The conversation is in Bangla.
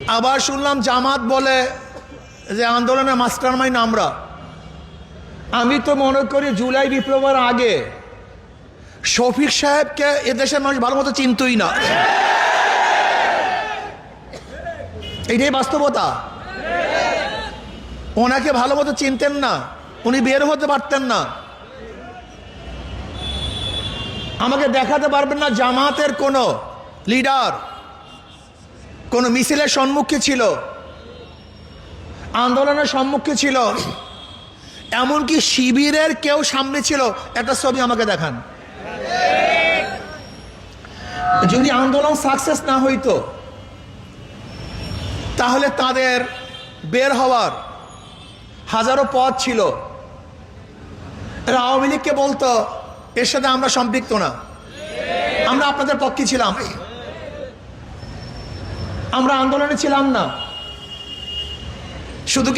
আবার শুনলাম জামাত বলে যে আন্দোলনের মাস্টারমাইন্ড আমরা। আমি তো মনে করি জুলাই বিপ্লবের আগে শফিক সাহেবকে এদেশের মানুষ ভালো মতো চিনতই না। এইটাই বাস্তবতা। ওনাকে ভালো মতো চিনতেন না, উনি বের হতে পারতেন না। আমাকে দেখাতে পারবেন না জামাতের কোনো লিডার কোন মিছিলের সম্মুখে ছিল, আন্দোলনের সম্মুখে ছিল, এমনকি শিবিরের কেউ সামনে ছিল। একটা ছবি আমাকে দেখান। যদি আন্দোলন সাকসেস না হইতো তাহলে তাদের বের হওয়ার হাজারো পথ ছিল। আওয়ামী লীগকে বলতো এর সাথে আমরা সম্পৃক্ত না, আমরা আপনাদের পক্ষে ছিলাম, আমরা আন্দোলনে ছিলাম না। শুধু